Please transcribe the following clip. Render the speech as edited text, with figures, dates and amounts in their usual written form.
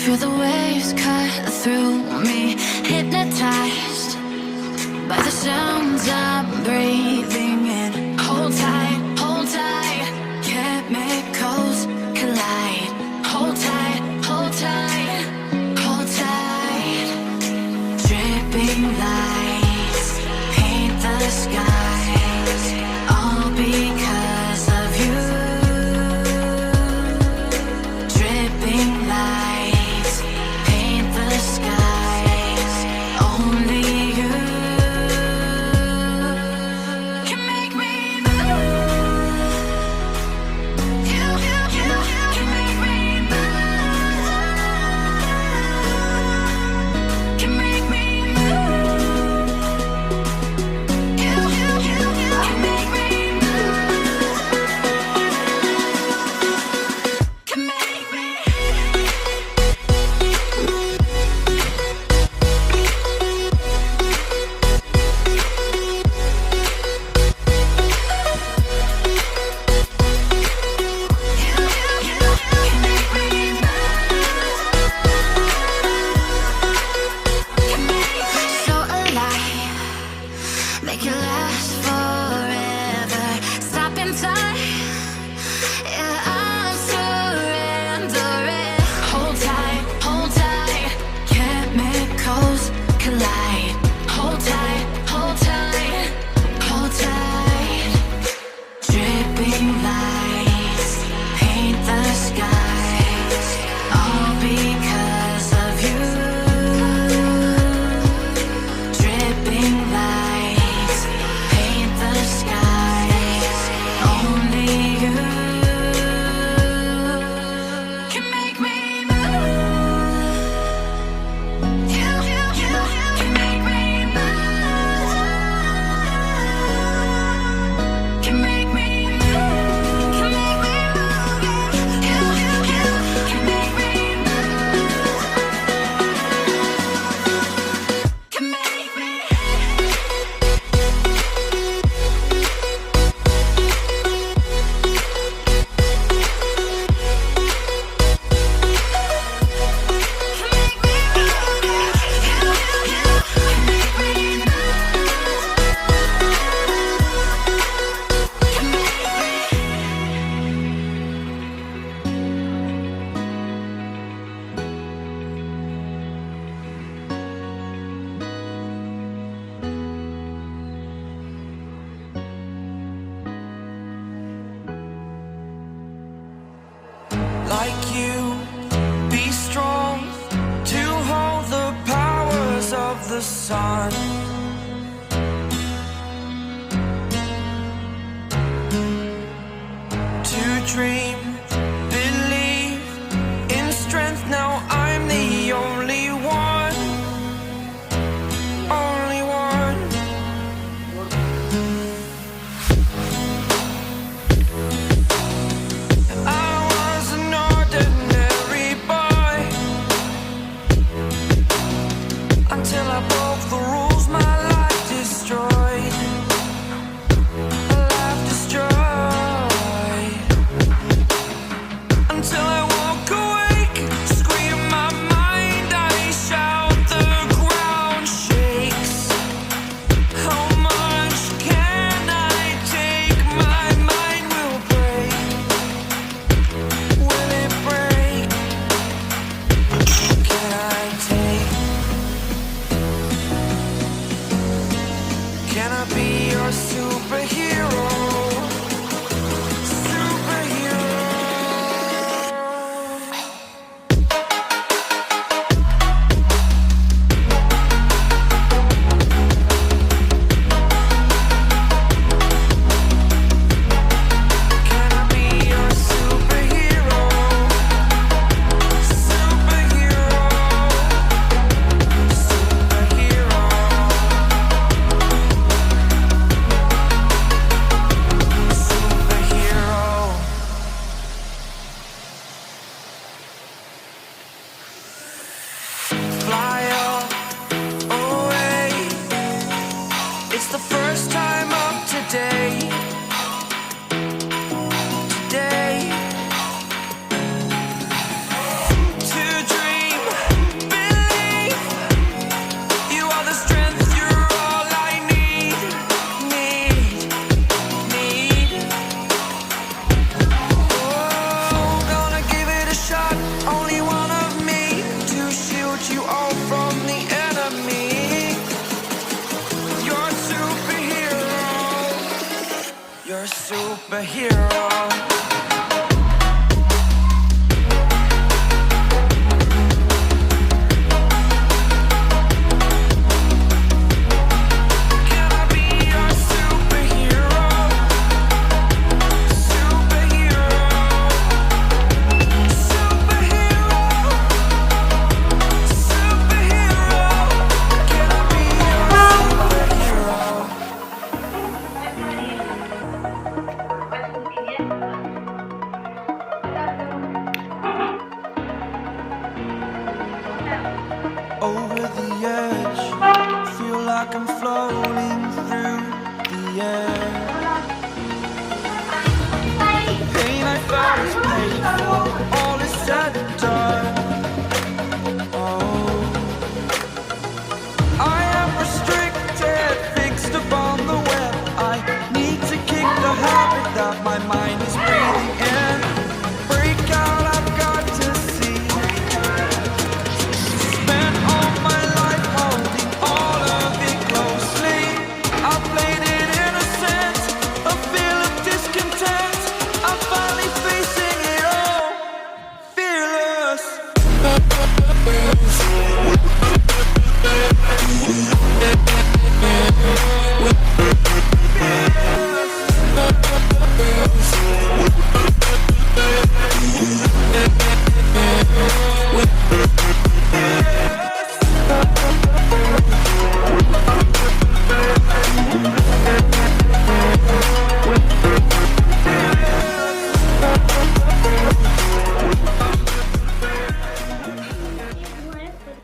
Feel the waves cut through me, hypnotized by the sounds I'm breathing in. Hold tight, chemicals collide. Hold tight, hold tight, hold tight. Dripping lights paint the skies, all because of you. Dripping lights paint the skies, only you can make me move. You can make me move. Can make me move. You can make me move. Can make me. So alive, make it last forever. Stop in time, yeah, I'm surrendering. Hold tight, chemicals collide. Hold tight, hold tight, hold tight. Dripping lights paint the skies, all because of you. Dripping lights paint the skies, only you can make me move. You can make me move. Can make me move. Can make me move. You can make me move. Can make me. Like you, be strong to hold the powers of the sun. To dream, believe in strength. Now I'm the only one, only one. I was an ordinary boy until I broke the rules. My life destroyed, a life destroyed. Until I walk awake, scream my mind, I shout, the ground shakes. How much can I take? My mind will break. Will it break? Can I take? Can I be your superhero? Superhero. It's the first time of today. Today. To dream, believe. You are the strength, you're all I need. Oh, gonna give it a shot. Only one of me to shield you all from the enemy. You're a superhero. You're a superhero. Can I be your superhero? Superhero. Superhero. Superhero. Can I be your superhero? Over the edge, feel like I'm floating through the air. Pain I felt is paid for, all is said and done. Oh, I am restricted, fixed upon the web. I need to kick the habit that my mind is breathing in. Break out, I've got to see. Spent all my life holding all of it closely. I played it innocent, a feel of discontent. I'm finally facing it all, fearless.